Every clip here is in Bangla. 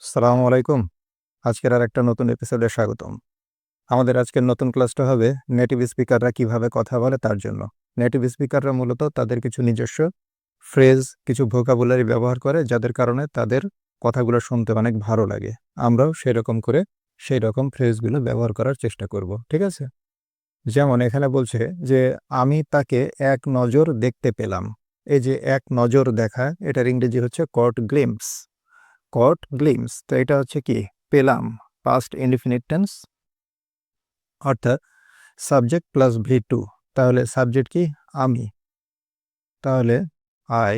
আসসালামু আলাইকুম। আজকের আরেকটা নতুন এপিসোডে স্বাগতম। আমাদের আজকের নতুন ক্লাসটা হবে নেটিভ স্পিকাররা কিভাবে কথা বলে তার জন্য। নেটিভ স্পিকাররা মূলত তাদের কিছু নিজস্ব ফ্রেজ, কিছু ভোকাবুলারি ব্যবহার করে যাদের কারণে তাদের কথাগুলো শুনতে অনেক ভালো লাগে। আমরাও সেরকম করে সেই রকম ফ্রেজগুলো ব্যবহার করার চেষ্টা করব। ঠিক আছে? যেমন এখানে বলছে যে, "আমি তাকে এক নজর দেখতে পেলাম।" এই যে এক নজর দেখা, এটার ইংরেজি হচ্ছে কট গ্লিম্পস। কট গ্লিমস, তো এটা হচ্ছে কি পেলাম, পাস্ট ইনডিফিনিট টেন্স, অর্থাৎ সাবজেক্ট প্লাস ভি টু। তাহলে সাবজেক্ট কি আমি, তাহলে I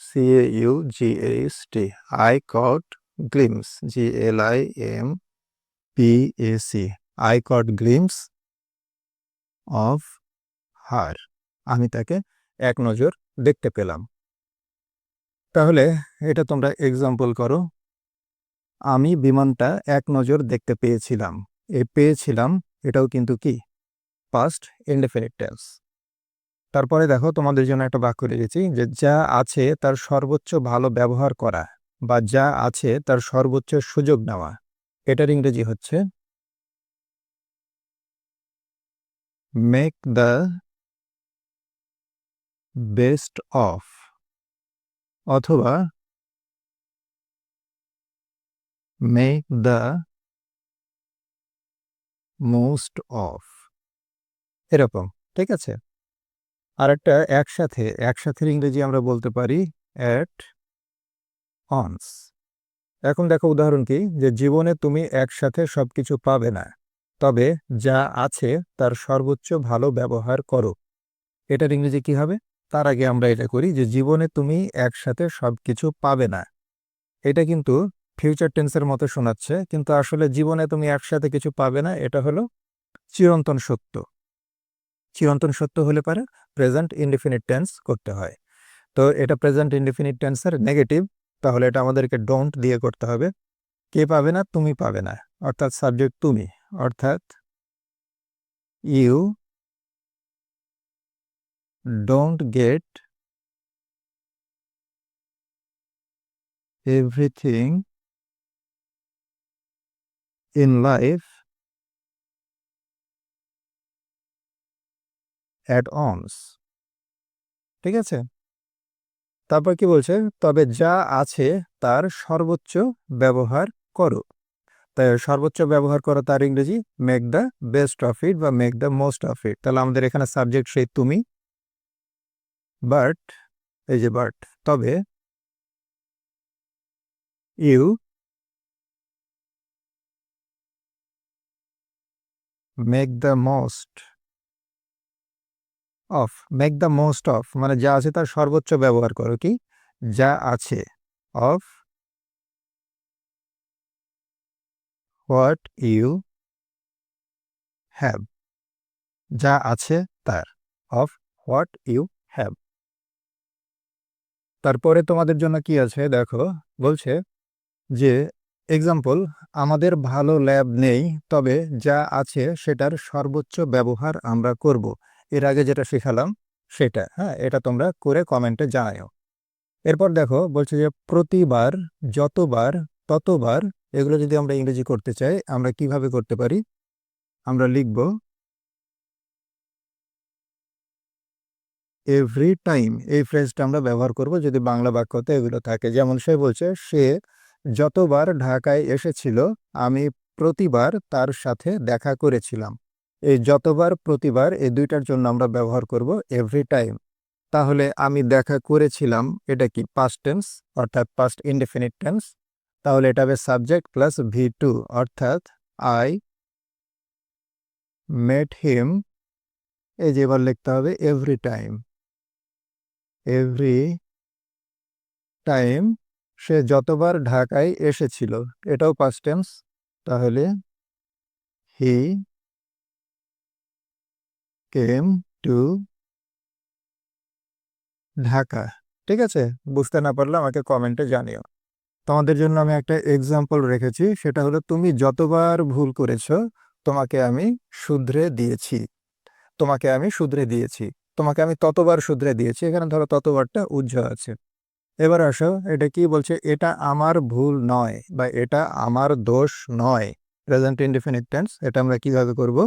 C A U G H T, I caught glimpse, G L I M P A C, I caught glimpse of her, আমি তাকে এক নজর দেখতে পেলাম। তাহলে এটা তোমরা এক্সাম্পল করো। আমি বিমানটা এক নজর দেখতে পেয়েছিলাম। এই পেয়েছিলাম এটাও কিন্তু কি পাস্ট ইনডেফিনিট টেন্স। তারপরে দেখো তোমাদের জন্য একটা বাক্য লিখেছি যে যা আছে তার সর্বোচ্চ ভালো ব্যবহার করা বা যা আছে তার সর্বোচ্চ সুযোগ নেওয়া, এটার ইংরেজি হচ্ছে মেক দ্য বেস্ট অফ, অথবা মেক দ্য মোস্ট অফ, এরকম। ঠিক আছে? আর একটা একসাথে ইংরেজি আমরা বলতে পারি অ্যাট অনস। এখন দেখো উদাহরণ কি, যে জীবনে তুমি একসাথে সবকিছু পাবে না, তবে যা আছে তার সর্বোচ্চ ভালো ব্যবহার করো, এটার ইংরেজি কি হবে? তার আগে আমরা এটা করি যে জীবনে তুমি একসাথে সবকিছু পাবে না। এটা কিন্তু ফিউচার টেন্সের মতো শোনাচ্ছে, কিন্তু আসলে জীবনে তুমি একসাথে কিছু পাবে না এটা হলো চিরন্তন সত্য। চিরন্তন সত্য হলে পারে প্রেজেন্ট ইনডিফিনিট টেন্স করতে হয়। তো এটা প্রেজেন্ট ইনডিফিনিট টেন্সের নেগেটিভ, তাহলে এটা আমাদেরকে ডোন্ট দিয়ে করতে হবে। কে পাবে না? তুমি পাবে না, অর্থাৎ সাবজেক্ট তুমি, অর্থাৎ you don't get everything in life at once. ঠিক আছে? তারপর কি বলছে? তবে যা আছে তার সর্বোচ্চ ব্যবহার করো। তাই সর্বোচ্চ ব্যবহার করো তার ইংরেজি make the best of it বা make the most of it. তাহলে আমাদের এখানে সাবজেক্ট সেই তুমি, বাট, এই যে বাট, তবে you make the most of, make the most of মানে যা আছে তার সর্বোচ্চ ব্যবহার করো, কি যা আছে, অফ হোয়াট ইউ হ্যাভ, যা আছে তার, অফ হোয়াট ইউ হ্যাভ। তারপরে তোমাদের জন্য কি আছে দেখো, বলছে যে এক্সাম্পল, আমাদের ভালো ল্যাব নেই, তবে যা আছে সেটার সর্বোচ্চ ব্যবহার আমরা করব। এর আগে যেটা শেখালাম সেটা, হ্যাঁ, এটা তোমরা করে কমেন্টে জানাও। এরপর দেখো বলছে যে প্রতিবার, যতবার, ততবার, এগুলো যদি আমরা ইংরেজি করতে চাই আমরা কিভাবে করতে পারি? আমরা লিখব এভরি টাইম, এই ফ্রেজটা আমরা ব্যবহার করব যদি বাংলা বাক্যতে এগুলো থাকে। যেমন সে বলছে সে যতবার ঢাকায় এসেছিল আমি প্রতিবার তার সাথে দেখা করেছিলাম। এই যতবার, প্রতিবার, এই দুইটার জন্য আমরা ব্যবহার করব এভরি টাইম। তাহলে আমি দেখা করেছিলাম, এটা কি পাস্ট টেন্স, অর্থাৎ পাস্ট ইনডেফিনিট টেন্স। তাহলে এটা হবে সাবজেক্ট প্লাস ভি টু, অর্থাৎ আই মেট হিম, এই যে এবার লিখতে হবে এভরি টাইম। এভরি টাইম, সে যতবার ঢাকায় এসেছিল, এটাও পাস্ট টেন্স। তাহলে হি কেম টু ঢাকা। ঠিক আছে? বুঝতে না পারলে আমাকে কমেন্টে জানিও। তোমাদের জন্য আমি একটা এক্সাম্পল রেখেছি, সেটা হলো তুমি যতবার ভুল করেছো তোমাকে আমি শুধরে দিয়েছি। তোমাকে আমি শুধরে দিয়েছি, তোমাকে আমি ততবার শুধরে দিয়েছি। এখানে ধরো ততবারটা উজ্জ্ব আছে। এবার আসো, এটা কি বলছে? এটা আমার ভুল নয় বা এটা আমার দোষ নয়। প্রেজেন্ট ইনডিফিনিট টেন্স, এটা আমরা কিভাবে করব?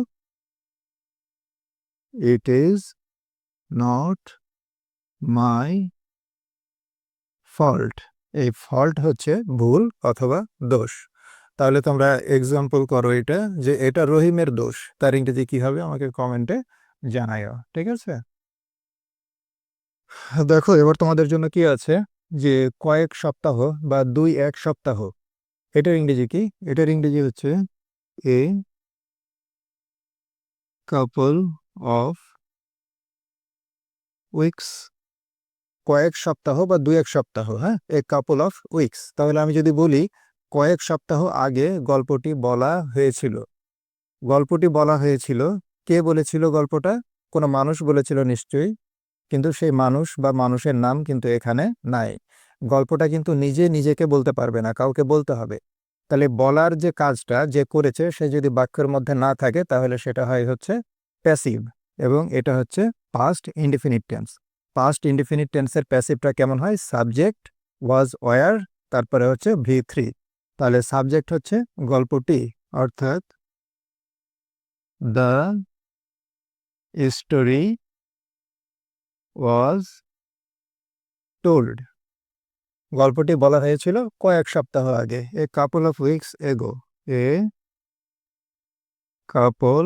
It is not my fault. এই ফল্ট হচ্ছে ভুল অথবা দোষ। তাহলে তোমরা এক্সাম্পল করো এটা, যে এটা রহিমের দোষ, তার ইংরেজি কি হবে আমাকে কমেন্টে জানাইও, ঠিক আছে? দেখো এবার তোমাদের জন্য কি আছে, যে কয়েক সপ্তাহ বা 2-1 সপ্তাহ, এটার ইংরেজি কি? এটার ইংরেজি হচ্ছে এ কাপল অফ উইকস। কয়েক সপ্তাহ বা 2-1 সপ্তাহ, হ্যাঁ, এ কাপল অফ উইকস। তাহলে আমি যদি বলি কয়েক সপ্তাহ আগে গল্পটি বলা হয়েছিল, গল্পটি বলা হয়েছিল, কে বলেছিল গল্পটা? কোনো মানুষ বলেছিল নিশ্চয়ই, কিন্তু সেই মানুষ বা মানুষের নাম কিন্তু এখানে নাই। গল্পটা কিন্তু নিজে নিজেকে বলতে পারবে না, কাউকে বলতে হবে। তাহলে বলার যে কাজটা যে করেছে, সে যদি বাক্যের মধ্যে না থাকে তাহলে সেটা হয় হচ্ছে প্যাসিভ, এবং এটা হচ্ছে past indefinite tense. Past indefinite টেন্সের প্যাসিভটা কেমন হয়? সাবজেক্ট ওয়াজ ওয়ার, তারপরে হচ্ছে V3। তাহলে সাবজেক্ট হচ্ছে গল্পটি, অর্থাৎ দ্য স্টোরি ওয়াজ টোল্ড। গল্পটি বলা হয়েছিল কয়েক সপ্তাহ আগে, এ কাপল অফ উইকস এগো। এ কাপল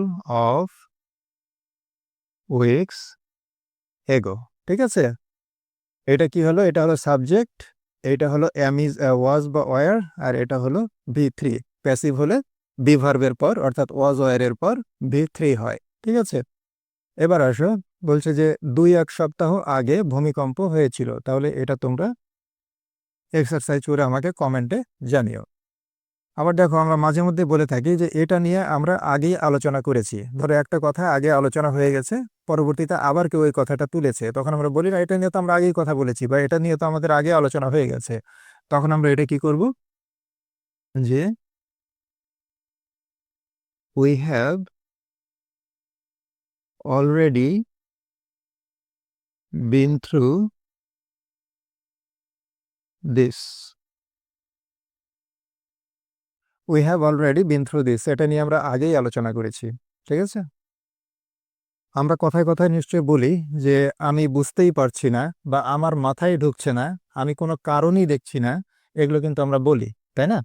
অফ উইকস এগো, ঠিক আছে? এটা কি হলো? এটা হলো সাবজেক্ট, এটা হলো অ্যাম ইজ ওয়াজ বা ওয়ার, আর এটা হলো V3। প্যাসিভ হলে বি ভার্বের পর অর্থাৎ ওয়াজ ওয়ারের পর V3 হয়, ঠিক আছে? এবার আসো, বলছে যে 2-1 সপ্তাহ আগে ভূমিকম্প হয়েছিল। তাহলে এটা তোমরা এক্সারসাইজ করে আমাকে কমেন্টে জানিও। আবার দেখো, আমরা মাঝে মধ্যে বলে থাকি যে এটা নিয়ে আমরা আগেই আলোচনা করেছি। ধরো একটা কথা আগে আলোচনা হয়ে গেছে, পরবর্তীতে আবার কেউ ওই কথাটা তুলেছে, তখন আমরা বলি না এটা নিয়ে তো আমরা আগেই কথা বলেছি বা এটা নিয়ে তো আমাদের আগে আলোচনা হয়ে গেছে। তখন আমরা এটা কি করব, যে we have already been through this. We have already been through this, এটা নিয়ে আমরা আগেই আলোচনা করেছি, ঠিক আছে? আমরা কথায় কথায় নিশ্চয়ই বলি যে আমি বুঝতেই পারছি না বা আমার মাথায় ঢুকছে না, আমি কোনো কারণই দেখছি না, এগুলো কিন্তু আমরা বলি, তাই না?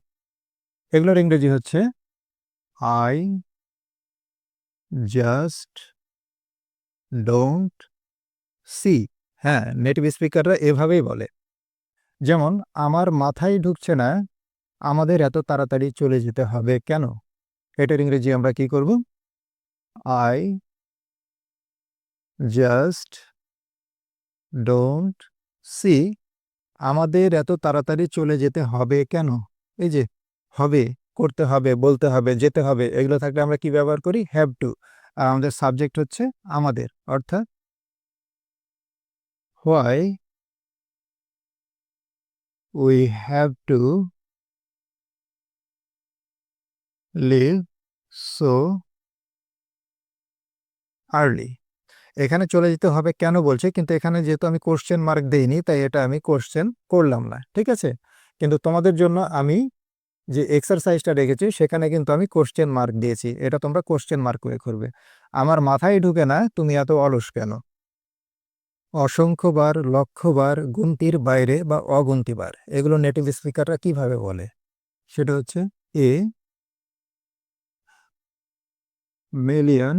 এগুলোর ইংরেজি হচ্ছে আই জাস্ট ডোন্ট সি। হ্যাঁ, নেটিভ স্পিকাররা এভাবেই বলে। যেমন আমার মাথায় ঢুকছে না আমাদের এত তাড়াতাড়ি চলে যেতে হবে কেন। এটার ইংরেজি আমরা কি করব? আই জাস্ট ডোন্ট সি, আমাদের এত তাড়াতাড়ি চলে যেতে হবে কেন। এই যে হবে, করতে হবে, বলতে হবে, যেতে হবে, এগুলো থাকলে আমরা কি ব্যবহার করি? Have to. আর আমাদের সাবজেক্ট হচ্ছে আমাদের, অর্থাৎ why we have to leave so early. এখানে চলে যেতে হবে কেন বলছে, কিন্তু এখানে যেহেতু আমি কোশ্চেন মার্ক দেইনি, তাই এটা আমি কোশ্চেন করলাম না, ঠিক আছে? কিন্তু তোমাদের জন্য আমি যে এক্সারসাইজটা রেখেছি সেখানে কিন্তু আমি কোশ্চেন মার্ক দিয়েছি, এটা তোমরা কোশ্চেন মার্ক করে করবে। আমার মাথায় ঢুকে না তুমি এত অলস কেন। অসংখ্যবার, লক্ষবার, গুনতির বাইরে বা অগুন্তিবার, এগুলো নেটিভ স্পিকাররা কিভাবে বলে? সেটা হচ্ছে এ মিলিয়ন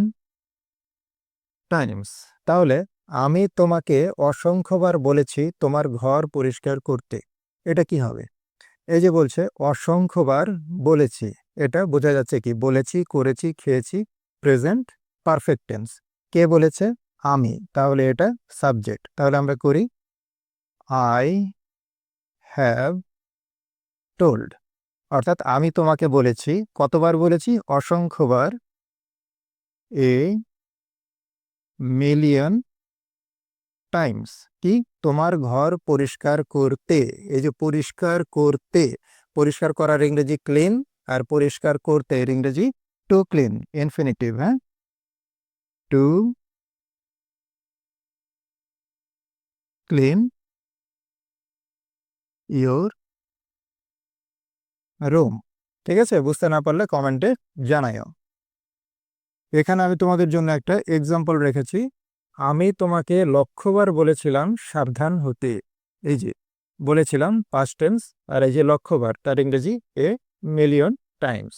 টাইমস। তাহলে আমি তোমাকে অসংখ্যবার বলেছি তোমার ঘর পরিষ্কার করতে, এটা কি হবে? এই যে বলছে অসংখ্যবার বলেছি, এটা বোঝা যাচ্ছে কি? বলেছি, করেছি, খেয়েছি, প্রেজেন্ট পারফেক্ট টেন্স। কে বলেছে? আমি। তাহলে এটা সাবজেক্ট। তাহলে আমরা করি আই হ্যাভ টোল্ড, অর্থাৎ আমি তোমাকে বলেছি। কতবার বলেছি? অসংখ্যবার। A million times. কি? তোমার ঘর পরিষ্কার করতে। এই যে পরিষ্কার করতে, পরিষ্কার করার ইংরেজি ক্লিন, আর পরিষ্কার করতে এর ইংরেজি টু ক্লিন, ইনফিনিটিভ। হ্যাঁ, টু ক্লিন ইয়োর রুম। ঠিক আছে, বুঝতে না পারলে কমেন্টে জানাইও। এখানে আমি তোমাদের জন্য একটা এক্সাম্পল রেখেছি। আমি তোমাকে লক্ষবার বলেছিলাম সাবধান হতে। এই যে বলেছিলাম পাস্ট টেন্স, আর এই যে লক্ষবার তার ইংরেজি এ মিলিয়ন টাইমস।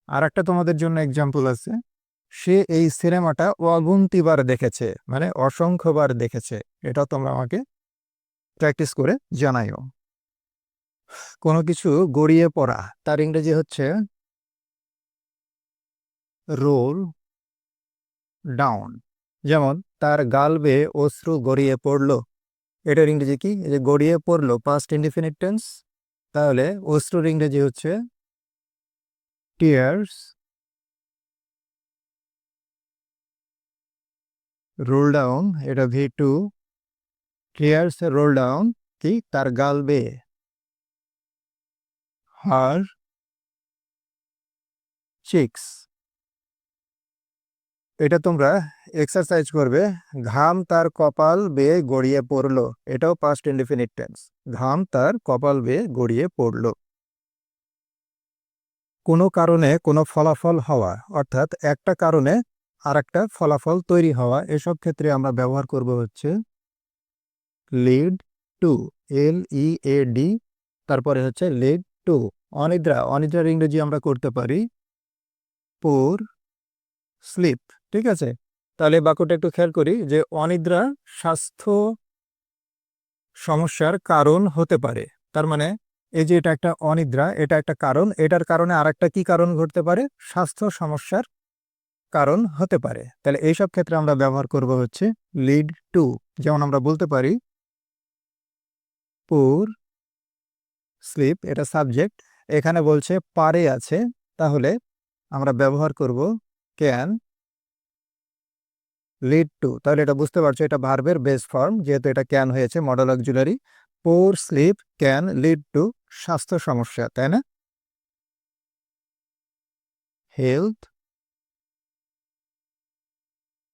আর একটা তোমাদের জন্য এক্সাম্পল আছে, সে এই সিনেমাটা অগুন্তিবার দেখেছে, মানে অসংখ্যবার দেখেছে। এটা তোমরা আমাকে প্র্যাকটিস করে জানাইও। কোনো কিছু গড়িয়ে পড়া তার ইংরেজি হচ্ছে রোল ডাউন। যেমন তার গাল বেয়ে অশ্রু গড়িয়ে পড়ল, এটার ইংরেজি কি? এই যে গড়িয়ে পড়লো পাস্ট ইনডিফিনিট টেন্স, তাহলে অশ্রুর ইংরেজি হচ্ছে টিয়ার্স রোল ডাউন। এটা V2। টিয়ার্স রোল ডাউন কি? তার গাল বেয়ে। হার চিক্স, এটা তোমরা এক্সারসাইজ করবে। ঘাম তার কপাল বেয়ে গড়িয়ে পড়লো, এটাও পাস্ট ইনডিফিনিট টেন্স। ঘাম তার কপাল বেয়ে গড়িয়ে পড়লো। কোনো কারণে কোনো ফলাফল হওয়া, অর্থাৎ একটা কারণে আর একটা ফলাফল তৈরি হওয়া, এসব ক্ষেত্রে আমরা ব্যবহার করব হচ্ছে লিড টু, LEAD, তারপরে হচ্ছে লিড টু। অনিদ্রা, অনিদ্রার ইংরেজি আমরা করতে পারি পুর স্লিপ। ঠিক আছে, তাহলে বাক্যটা একটু খেয়াল করি যে অনিদ্রা স্বাস্থ্য সমস্যার কারণ হতে পারে। তার মানে এই যে এটা একটা অনিদ্রা, এটা একটা কারণ, এটার কারণে আর একটা কি কারণ ঘটতে পারে? স্বাস্থ্য সমস্যার কারণ হতে পারে। তাহলে এইসব ক্ষেত্রে আমরা ব্যবহার করব হচ্ছে লিড টু। যেমন আমরা বলতে পারি পুর স্লিপ, এটা সাবজেক্ট, এখানে বলছে পারে আছে, তাহলে আমরা ব্যবহার করব ক্যান লিড টু। তাহলে এটা বুঝতে পারছো এটা ভার্বের বেস ফর্ম, যেহেতু এটা ক্যান হয়েছে মডেল অক্সিলারি। পুর স্লিপ ক্যান লিড টু স্বাস্থ্য সমস্যা, তাই না? Health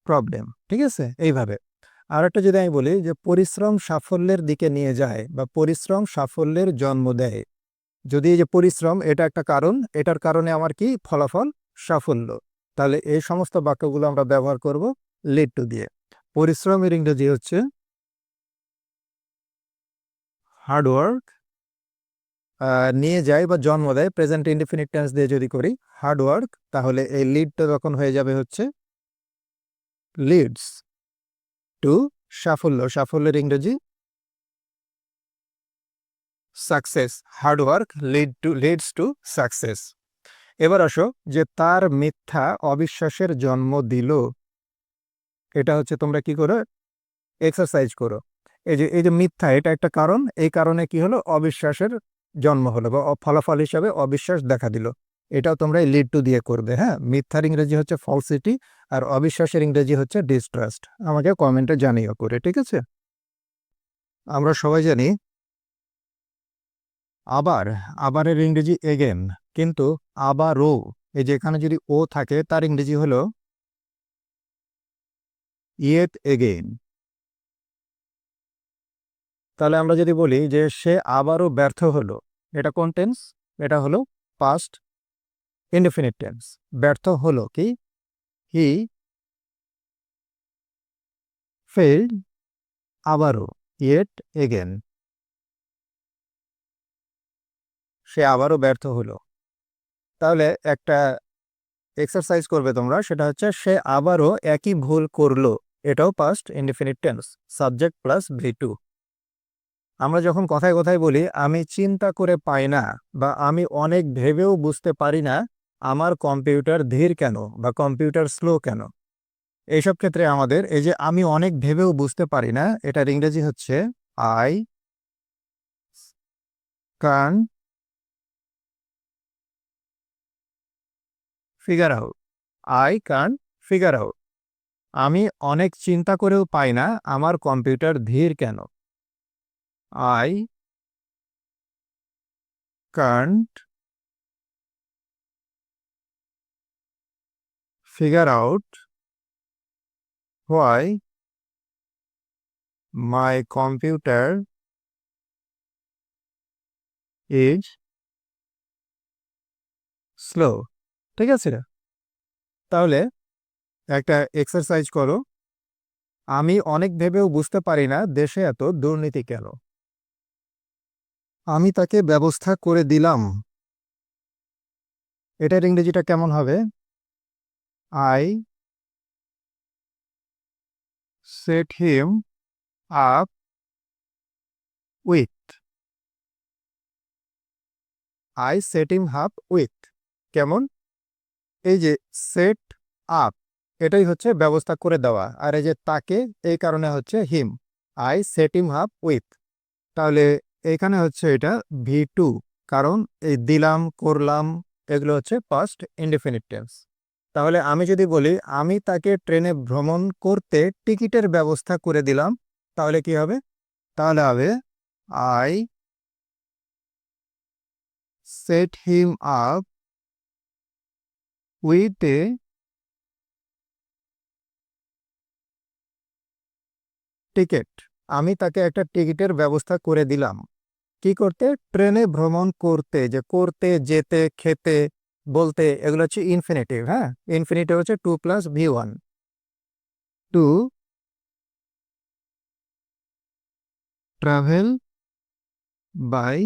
problem. ঠিক আছে, এইভাবে। আর একটা যদি আমি বলি যে পরিশ্রম সাফল্যের দিকে নিয়ে যায় বা পরিশ্রম সাফল্যের জন্ম দেয়, যদি এই যে পরিশ্রম এটা একটা কারণ, এটার কারণে আমার কি ফলাফল? সাফল্য, তাহলে এই সমস্ত বাক্যগুলো আমরা ব্যবহার করব লিড টু দিয়ে। পরিশ্রমের ইংরেজি হচ্ছে হার্ডওয়ার্ক। নিয়ে যায় বা জন্ম দেয় প্রেজেন্ট ইনডিফিনিট টেন্স দিয়ে যদি করি হার্ডওয়ার্ক, তাহলে এই লিডটা তখন হয়ে যাবে হচ্ছে লিডস টু সাফল্য। সাফল্যের ইংরেজি success. Hard work leads to success. এবার আসো যে তার মিথ্যা অবিশ্বাসের জন্ম দিল, এটা হচ্ছে তোমরা কি করো? এক্সারসাইজ করো। এই যে মিথ্যা, এটা একটা কারণ, এই কারণে কি হলো? অবিশ্বাসের জন্ম হলো বা ফলাফল হিসাবে অবিশ্বাস দেখা দিল। এটাও তোমরা লিড টু দিয়ে করবে। হ্যাঁ, মিথ্যার ইংরেজি হচ্ছে ফলসিটি, আর অবিশ্বাসের ইংরেজি হচ্ছে ডিস্ট্রাস্ট। আমাকে কমেন্টে জানিও করে, ঠিক আছে? আমরা সবাই জানি আবার, আবারের ইংরেজি এগেন, কিন্তু আবারও, এই যে এখানে যদি ও থাকে তার ইংরেজি হলো ইয়েট এগেইন। তাহলে আমরা যদি বলি যে সে আবারও ব্যর্থ হলো, এটা কোন টেন্স? এটা হলো পাস্ট ইনডিফিনিট টেন্স। ব্যর্থ হলো কি? হি ফেইল্ড আবারও, ইয়েট এগেন। সে আবারও ব্যর্থ হলো। তাহলে একটা এক্সারসাইজ করবে তোমরা, সেটা হচ্ছে সে আবারও একই ভুল করলো, এটাও past indefinite tense, subject plus V2। আমরা যখন কথায় কথায় বলি আমি চিন্তা করে পাই না বা আমি অনেক ভেবেও বুঝতে পারি না আমার কম্পিউটার ধীর কেন বা কম্পিউটার স্লো কেন, এইসব ক্ষেত্রে আমাদের এই যে আমি অনেক ভেবেও বুঝতে পারি না, এটার ইংরেজি হচ্ছে আই কান ফিগার আউট। আই কান ফিগার আউট, আমি অনেক চিন্তা করেও পাই না আমার কম্পিউটার ধীর কেন। I can't figure out why my computer is slow. ঠিক আছে, তাহলে একটা এক্সারসাইজ করো। আমি অনেক ভেবেও বুঝতে পারি না দেশে এত দুর্নীতি কেন। আমি তাকে ব্যবস্থা করে দিলাম, এটার ইংরেজিটা কেমন হবে? I set him up with. I set him up with কেমন? এই যে সেট আপ, এটাই হচ্ছে ব্যবস্থা করে দেওয়া, আর এই যে তাকে, এই কারণে হচ্ছে him. I set him up with. তাহলে এখানে হচ্ছে এটা V2, কারণ এই দিলাম, করলাম, এগুলো হচ্ছে পাস্ট ইনডেফিনিট টেন্স। তাহলে আমি যদি বলি আমি তাকে ট্রেনে ভ্রমণ করতে টিকিটের ব্যবস্থা করে দিলাম, তাহলে কি হবে? তাহলে হবে I set him up with a ticket. আমি তাকে একটা টিকিটের ব্যবস্থা করে দিলাম। কি করতে? ট্রেনে ভ্রমণ করতে। যে করতে, যেতে, খেতে, বলতে, এগুলো হচ্ছে ইনফিনিটিভ। হ্যাঁ, ইনফিনিটিভ হচ্ছে 2+V1। To travel by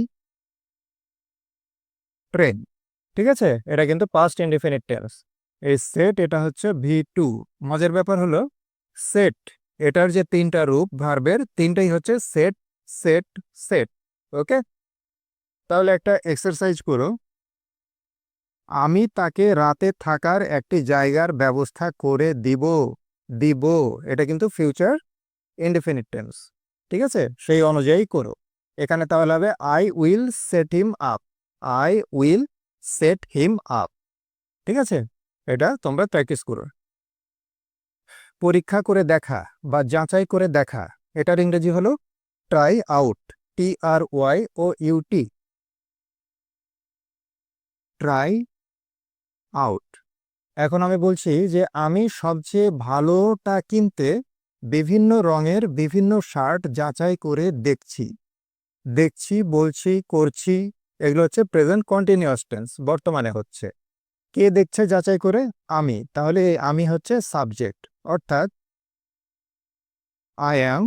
train. ঠিক আছে, এটা কিন্তু পাস্ট ইনডিফিনিট টেন্স। এই সেট, এটা হচ্ছে V2। মজার ব্যাপার হলো সেট, এটার যে তিনটা রূপ ভার্বের, তিনটাই হচ্ছে সেট, সেট, সেট। ওকে, তাহলে একটা এক্সারসাইজ করো। আমি তাকে রাতে থাকার একটি জায়গার ব্যবস্থা করে দিব। দিব, এটা কিন্তু ফিউচার ইনডিফিনিট টেন্স। ঠিক আছে, সেই অনুযায়ী করো। এখানে তাহলে হবে I will set him up. I will set him up. ঠিক আছে, এটা তোমরা প্র্যাকটিস করো। পরীক্ষা করে দেখা বা যাচাই করে দেখা, এটার ইংরেজি হলো try out. TRY OUT। Try out. এখন আমি বলছি যে আমি সবচেয়ে ভালোটা কিনতে বিভিন্ন রঙের বিভিন্ন শার্ট যাচাই করে দেখছি। দেখছি, বলছি, করছি, এগুলো হচ্ছে প্রেজেন্ট কন্টিনিউয়াস টেন্স, বর্তমানে হচ্ছে। কে দেখছে যাচাই করে? আমি। তাহলে এই আমি হচ্ছে সাবজেক্ট, অর্থাৎ আই অ্যাম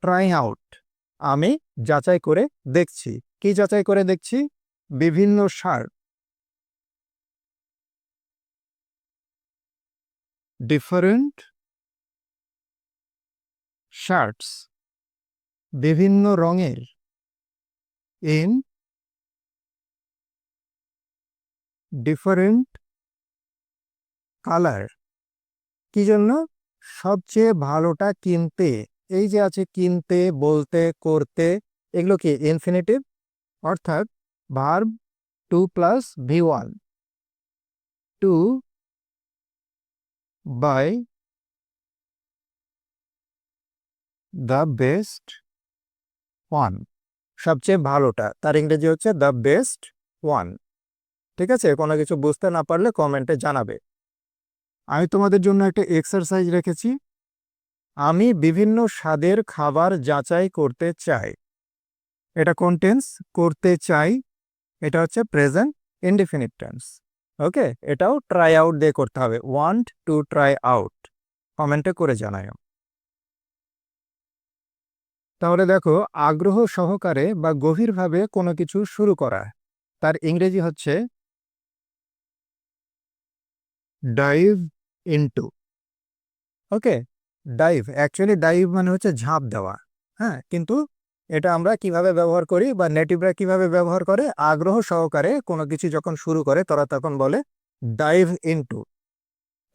ট্রাইং আউট। আমি যাচাই করে দেখছি। কি যাচাই করে দেখছি? বিভিন্ন শার্ট। ডিফারেন্ট শার্টস, বিভিন্ন রঙের। In different colour. কি জন্য? সবচেয়ে ভালোটা কিনতে। এই যে আছে কিনতে, বলতে, করতে, এগুলো কি ইনফিনিটিভ, অর্থাৎ verb 2+V1। To buy the best one. সবচেয়ে ভালোটা, তার ইংরেজি হচ্ছে দ্য বেস্ট ওয়ান। ঠিক আছে, কোনো কিছু বুঝতে না পারলে কমেন্টে জানাবে। আমি তোমাদের জন্য একটা এক্সারসাইজ রেখেছি। আমি বিভিন্ন স্বাদের খাবার যাচাই করতে চাই। এটা কোন টেন্স? করতে চাই, এটা হচ্ছে প্রেজেন্ট ইনডিফিনিট টেন্স। ওকে, এটাও ট্রাই আউট দিয়ে করতে হবে। Want to try out. কমেন্টে করে জানায়। তাহলে দেখো, আগ্রহ সহকারে বা গভীরভাবে কোনো কিছু শুরু করা, তার ইংরেজি হচ্ছে ডাইভ ইনটু। ওকে, ডাইভ, অ্যাকচুয়ালি ডাইভ মানে হচ্ছে ঝাঁপ দেওয়া। হ্যাঁ, কিন্তু এটা আমরা কিভাবে ব্যবহার করি বা নেটিভরা কিভাবে ব্যবহার করে? আগ্রহ সহকারে কোনো কিছু যখন শুরু করে তারা তখন বলে ডাইভ ইনটু।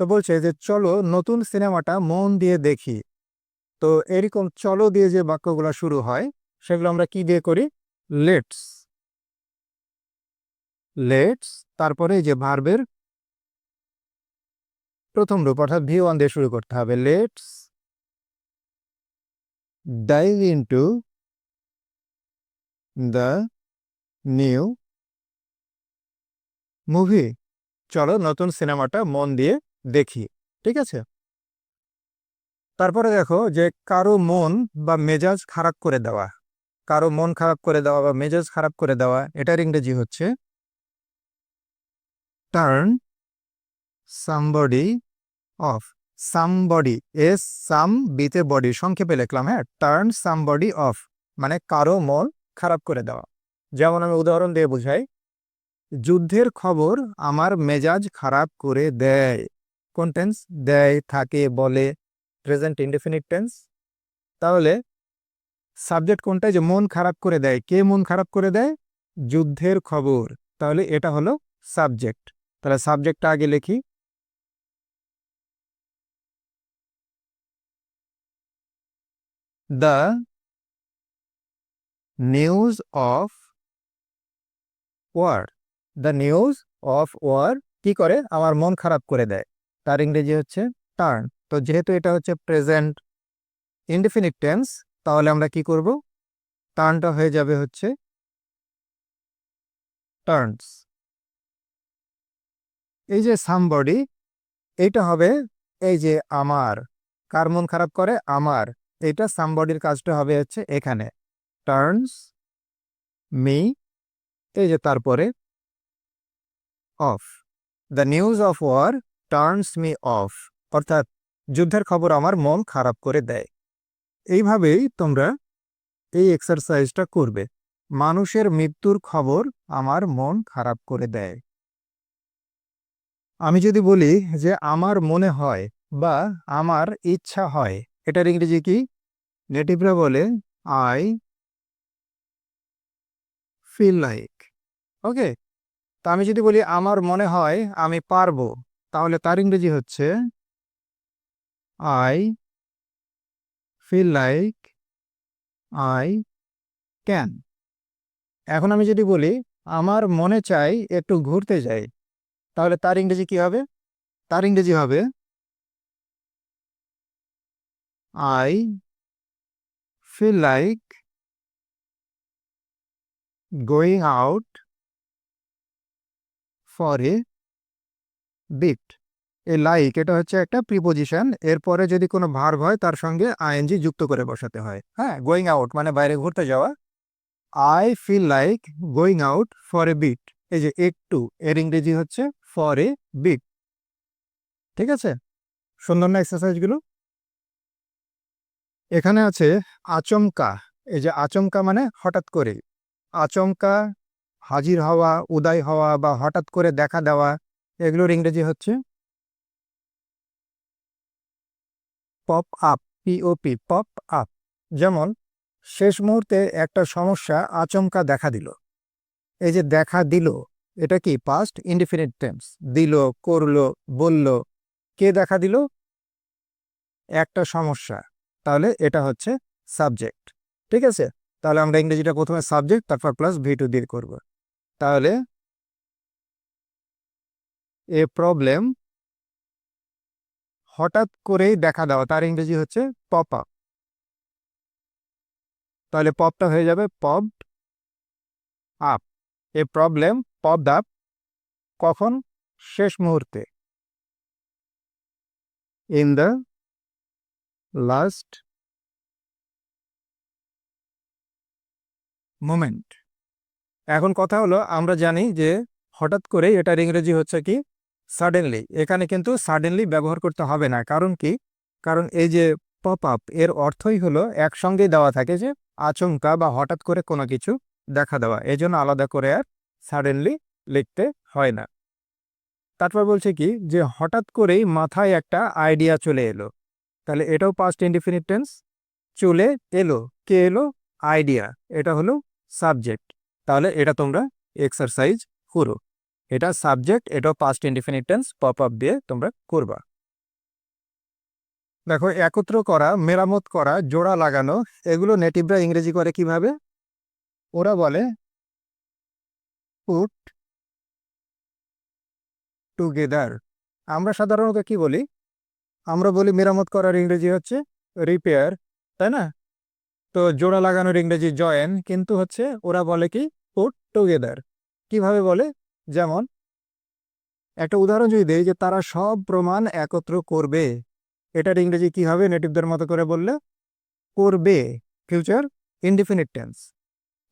তো বলছে যে চলো নতুন সিনেমাটা মন দিয়ে দেখি। তো এরকম চলো দিয়ে যে বাক্যগুলো শুরু হয়, সেগুলো আমরা কি দিয়ে করি? লেটস। লেটস, তারপরে এই যে ভার্বের প্রথম রূপ অর্থাৎ V1 দিয়ে শুরু করতে হবে। Let's dive into the new movie. চলো নতুন সিনেমাটা মন দিয়ে দেখি। ঠিক আছে, তারপরে দেখো যে কারো মন বা মেজাজ খারাপ করে দেওয়া, কারো মন খারাপ করে দেওয়া বা মেজাজ খারাপ করে দেওয়া, এটার ইংরেজি হচ্ছে turn somebody off. Somebody, S some বিতে বডি সংক্ষেপে লিখলাম, হ্যাঁ, টার্ন সামবডি অফ মানে কারো মন খারাপ করে দেওয়া। যেমন আমি উদাহরণ দিয়ে বুঝাই, যুদ্ধের খবর আমার মেজাজ খারাপ করে দেয়। কোন টেন্স? দেয়, থাকে, বলে, প্রেজেন্ট ইনডেফিনিট টেন্স। তাহলে সাবজেক্ট কোনটা? যে মন খারাপ করে দেয়। কে মন খারাপ করে দেয়? যুদ্ধের খবর। তাহলে এটা হলো সাবজেক্ট। তাহলে সাবজেক্টটা আগে লিখি, the news of war. The news of war কি করে? আমার মন খারাপ করে দেয়। তার ইংরেজি হচ্ছে টার্ন। তো যেহেতু এটা হচ্ছে প্রেজেন্ট ইনডেফিনিট টেন্স, তাহলে আমরা কি করব? টার্নটা হয়ে যাবে হচ্ছে টার্নস। এই যে সামবডি, এইটা হবে এই যে আমার, কার মন খারাপ করে? আমার। এইটা সামবডির কাজটা হবে হচ্ছে এখানে টার্নস মি, এই যে তারপরে off. The news of war turns me off, অর্থাৎ যুদ্ধের খবর আমার মন খারাপ করে দেয়। এইভাবেই তোমরা এই এক্সারসাইজটা করবে। মানুষের মৃত্যুর খবর আমার মন খারাপ করে দেয়। আমি যদি বলি যে আমার মনে হয় বা আমার ইচ্ছা হয়, এটার ইংরেজি কি? নেটিভরা বলে আই ফিল লাইক। ওকে। তা আমি যদি বলি আমার মনে হয় আমি পারবো, তাহলে তার ইংরেজি হচ্ছে I feel like I can. এখন আমি যদি বলি আমার মনে চাই একটু ঘুরতে যাই, তাহলে তার ইংরেজি কি হবে? তার ইংরেজি হবে I feel like going out for a bit. A like এটা হচ্ছে একটা প্রিপোজিশন, এরপরে যদি কোনো ভার্ব হয় তার সঙ্গে আইএনজি যুক্ত করে বসাতে হয়। হ্যাঁ, গোয়িং আউট মানে বাইরে ঘুরতে যাওয়া। I feel like going out for a bit, এই যে একটু, এর ইংরেজি হচ্ছে ফর এ বিট। ঠিক আছে? সুন্দর না এক্সারসাইজগুলো? এখানে আছে আচমকা। এই যে আচমকা মানে হঠাৎ করে, আচমকা, হাজির হওয়া, উদয় হওয়া বা হঠাৎ করে দেখা দেওয়া, এগুলোর ইংরেজি হচ্ছে pop up, POP, pop up. যেমন শেষ মুহূর্তে একটা সমস্যা আচমকা দেখা দিল। এই যে দেখা দিল, এটা কি? Past indefinite tense. দিল, করলো, বলল। কে দেখা দিল? একটা সমস্যা। তাহলে এটা হচ্ছে সাবজেক্ট। ঠিক আছে? তাহলে আমরা ইংরেজিটা প্রথমে সাবজেক্ট তারপর প্লাস ভি2 দিয়ে করব। তাহলে এ প্রবলেম হঠাৎ করেই দেখা দেওয়া, তার ইংরেজি হচ্ছে পপ আপ। তাহলে পপটা হয়ে যাবে পপড আপ। এ প্রবলেম পপড আপ কখন? শেষ মুহূর্তে, ইন দ্য লাস্ট মোমেন্ট। এখন কথা হলো, আমরা জানি যে হঠাৎ করে এটার ইংরেজি হচ্ছে কি? সাডেনলি। এখানে কিন্তু সাডেনলি ব্যবহার করতে হবে না। কারণ কি? কারণ এই যে পপ আপ, এর অর্থই হলো একসঙ্গেই দেওয়া থাকে যে আচমকা বা হঠাৎ করে কোনো কিছু দেখা দেওয়া, এই জন্য আলাদা করে আর সাডেনলি লিখতে হয় না। তারপর বলছে কি যে হঠাৎ করেই মাথায় একটা আইডিয়া চলে এলো, তাহলে এটাও পাস্ট ইনডিফিনিট টেন্স। চলে এলো, কে এলো? আইডিয়া। এটা হলো সাবজেক্ট। তাহলে এটা তোমরা এক্সারসাইজ করো। এটা সাবজেক্ট, এটাও past indefinite tense, pop up দিয়ে তোমরা করবা। দেখো, একত্র করা, মেরামত করা, জোড়া লাগানো, এগুলো নেটিভরা ইংরেজি করে কিভাবে? ওরা বলে পুট টুগেদার। আমরা সাধারণত কি বলি? আমরা বলি মেরামত করার ইংরেজি হচ্ছে রিপেয়ার, তাই না? তো জোড়া লাগানোর ইংরেজি জয়েন, কিন্তু হচ্ছে ওরা বলে কি? Put together. কিভাবে বলে? যেমন একটা উদাহরণ যদি দেই, যে তারা সব প্রমাণ একত্র করবে, এটার ইংরেজি কি হবে নেটিভদের মতো করে বললে? করবে, ফিউচার ইনডিফিনিট টেন্স।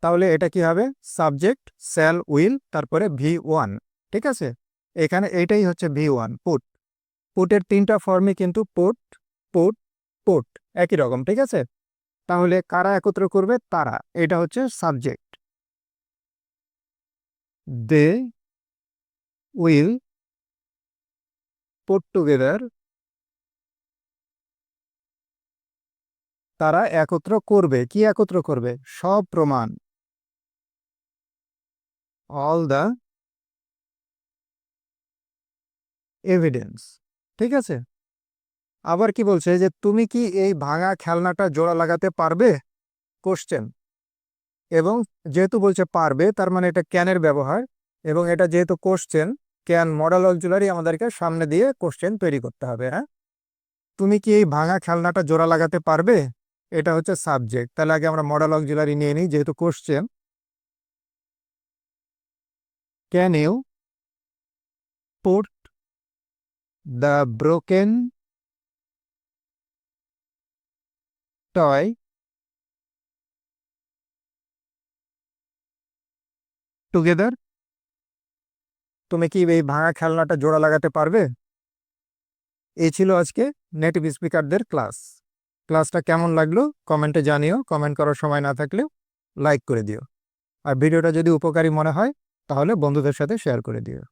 তাহলে এটা কি হবে? সাবজেক্ট, শ্যাল, উইল, তারপরে V1। ঠিক আছে, এখানে এইটাই হচ্ছে V1, পুট। পুটের 3টা ফর্মই কিন্তু পুট, পুট, পুট, একই রকম। ঠিক আছে, তাহলে কারা একত্র করবে? তারা। এটা হচ্ছে subject. They will put together, তারা একত্র করবে। কি একত্র করবে? সব প্রমাণ, অল দ্য এভিডেন্স। ঠিক আছে, আবার কি বলছে যে তুমি কি এই ভাঙা খেলনাটা জোড়া লাগাতে পারবে? কোশ্চেন। এবং যেহেতু বলছে পারবে, তার মানে এটা ক্যানের ব্যবহার, এবং এটা যেহেতু কোশ্চেন, ক্যান মডেল অক্সিলারি আমাদেরকে সামনে দিয়ে কোশ্চেন তৈরি করতে হবে। হ্যাঁ, তুমি কি এই ভাঙা খেলনাটা জোড়া লাগাতে পারবে? এটা হচ্ছে সাবজেক্ট। তাহলে আগে আমরা মডেল অক্সিলারি নিয়ে নিই, যেহেতু question. Can you put the broken toy together? তুমি কি এই ভাঙা খেলনাটা জোড়া লাগাতে পারবে? এই ছিল আজকে নেটিভ স্পিকারদের ক্লাস। ক্লাসটা কেমন লাগলো কমেন্টে জানিও। কমেন্ট করার সময় না থাকলেও লাইক করে দিও। আর ভিডিওটা যদি উপকারী মনে হয় তাহলে বন্ধুদের সাথে শেয়ার করে দিও।